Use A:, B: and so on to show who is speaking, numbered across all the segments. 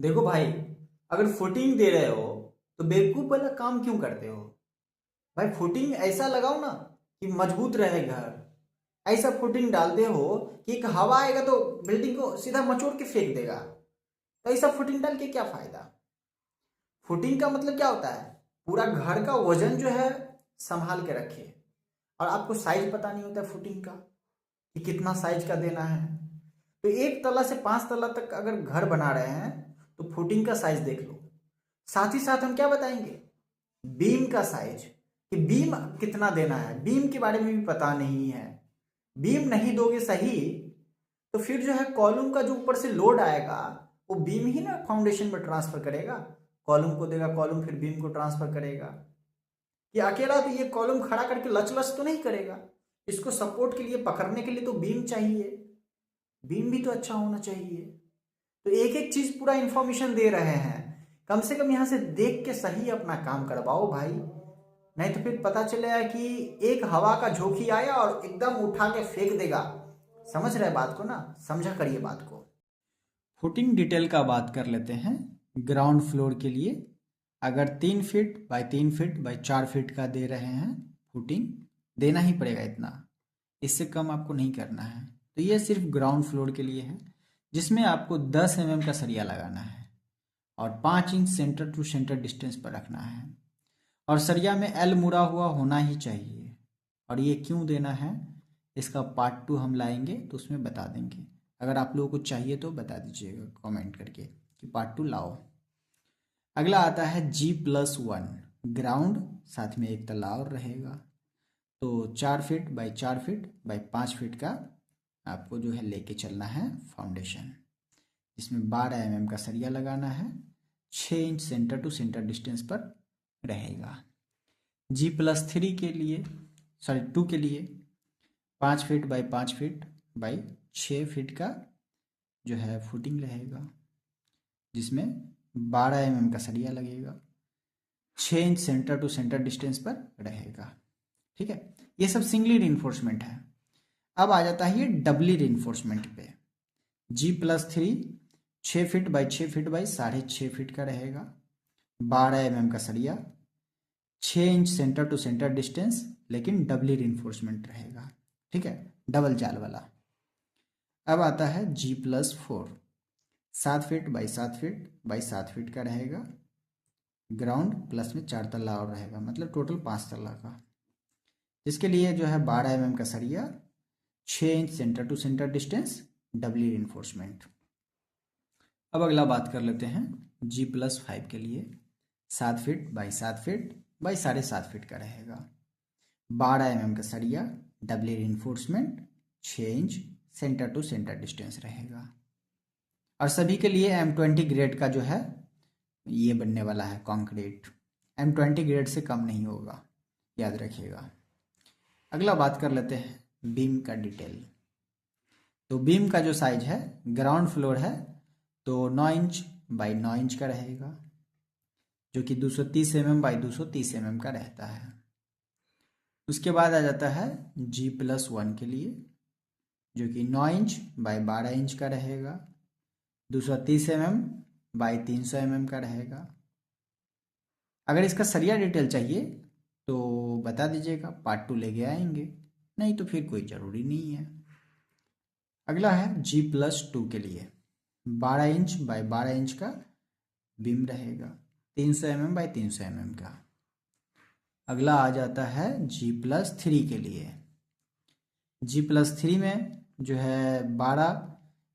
A: देखो भाई, अगर फुटिंग दे रहे हो तो बेवकूफ वाला काम क्यों करते हो? भाई फुटिंग ऐसा लगाओ ना कि मजबूत रहे घर। ऐसा फुटिंग डालते हो कि एक हवा आएगा तो बिल्डिंग को सीधा मचोड़ के फेंक देगा। तो ऐसा फुटिंग डाल के क्या फायदा? फुटिंग का मतलब क्या होता है? पूरा घर का वजन जो है संभाल के रखे। और आपको साइज पता नहीं होता फुटिंग का कि कितना साइज का देना है। तो एक तला से 5 तला तक अगर घर बना रहे हैं तो फुटिंग का साइज देख लो। साथ ही साथ हम क्या बताएंगे? बीम का साइज, कि बीम कितना देना है, बीम के बारे में भी पता नहीं है। बीम नहीं दोगे सही तो फिर जो है कॉलम का जो ऊपर से लोड आएगा वो बीम ही ना फाउंडेशन में ट्रांसफर करेगा। कॉलम को देगा, कॉलम फिर बीम को ट्रांसफर करेगा। कि अकेला तो ये कॉलम खड़ा करके लच लच तो नहीं करेगा। इसको सपोर्ट के लिए, पकड़ने के लिए तो बीम चाहिए। बीम भी तो अच्छा होना चाहिए। तो एक एक चीज पूरा इंफॉर्मेशन दे रहे हैं। कम से कम यहां से देख के सही अपना काम करवाओ भाई। नहीं तो फिर पता चलेगा कि एक हवा का झोंकी आया और एकदम उठा के फेंक देगा। समझ रहे बात को ना? समझा करिए बात को। फुटिंग डिटेल का बात कर लेते हैं। ग्राउंड फ्लोर के लिए अगर 3 feet by 3 feet by 4 feet का दे रहे हैं फुटिंग, देना ही पड़ेगा इतना। इससे कम आपको नहीं करना है। तो ये सिर्फ ग्राउंड फ्लोर के लिए है, जिसमें आपको 10 mm का सरिया लगाना है और 5 inch centre to centre distance पर रखना है। और सरिया में एल मुड़ा हुआ होना ही चाहिए। और ये क्यों देना है, इसका पार्ट 2 हम लाएंगे तो उसमें बता देंगे। अगर आप लोगों को चाहिए तो बता दीजिएगा कमेंट करके कि पार्ट 2 लाओ। अगला आता है G+1 ग्राउंड, साथ में एक तला और रहेगा। तो 4 feet by 4 feet by 5 feet का आपको जो है लेके चलना है फाउंडेशन, जिसमें 12 mm का सरिया लगाना है। 6 inch centre to centre distance पर रहेगा। G+3 के लिए, सॉरी 2 के लिए 5 feet by 5 feet by 6 feet का जो है फुटिंग रहेगा, जिसमें 12 mm का सरिया लगेगा। 6 inch centre to centre distance पर रहेगा। ठीक है, ये सब सिंगली रिइंफोर्समेंट है। अब आ जाता है ये डबली रिइंफोर्समेंट पे। G+3 6 feet by 6 feet by 6.5 feet का रहेगा। 12 mm का सरिया, 6 inch centre to centre distance, लेकिन डबली रिइंफोर्समेंट रहेगा। ठीक है, डबल जाल वाला। अब आता है G+4 7 feet by 7 feet by 7 feet का रहेगा। ग्राउंड प्लस में 4 तल्ला और रहेगा, मतलब टोटल 5 तल्ला का। इसके लिए जो है 12 mm का सरिया, 6 inch centre to centre distance, doubly reinforcement. अब अगला बात कर लेते हैं G+5 के लिए। 7 feet by 7 feet by 7.5 feet का रहेगा। 12 mm का सरिया, doubly reinforcement, 6 inch centre to centre distance रहेगा। और सभी के लिए M20 ग्रेड का जो है ये बनने वाला है कंक्रीट। M20 ग्रेड से कम नहीं होगा, याद रखिएगा। अगला बात कर लेते हैं बीम का डिटेल। तो बीम का जो साइज है, ग्राउंड फ्लोर है तो 9 इंच बाई 9 इंच का रहेगा, जो कि 230 mm बाई 230 mm का रहता है। उसके बाद आ जाता है G+1 के लिए, जो कि 9 इंच बाई 12 इंच का रहेगा, 230 mm बाई 300 mm का रहेगा। अगर इसका सरिया डिटेल चाहिए तो बता दीजिएगा, पार्ट 2 लेके आएंगे, नहीं तो फिर कोई ज़रूरी नहीं है। अगला है G+2 के लिए 12 इंच बाई 12 इंच का बीम रहेगा, 300 mm बाई 300 mm का। अगला आ जाता है G+3 के लिए। G+3 में जो है 12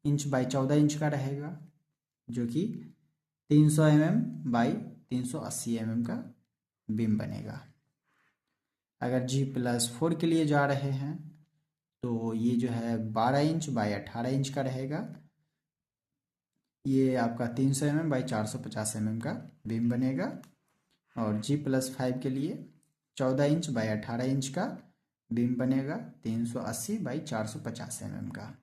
A: इंच बाई 14 इंच का रहेगा, जो कि 300 mm बाई 380 mm का बीम बनेगा। अगर G+4 के लिए जा रहे हैं तो ये जो है 12 इंच बाई 18 इंच का रहेगा। ये आपका 300 mm बाई 450 mm का बीम बनेगा। और G+5 के लिए 14 इंच बाई 18 इंच का बीम बनेगा, 380 बाई 450 mm का।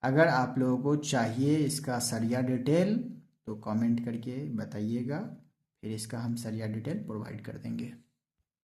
A: अगर आप लोगों को चाहिए इसका सरिया डिटेल तो कमेंट करके बताइएगा, फिर इसका हम सरिया डिटेल प्रोवाइड कर देंगे।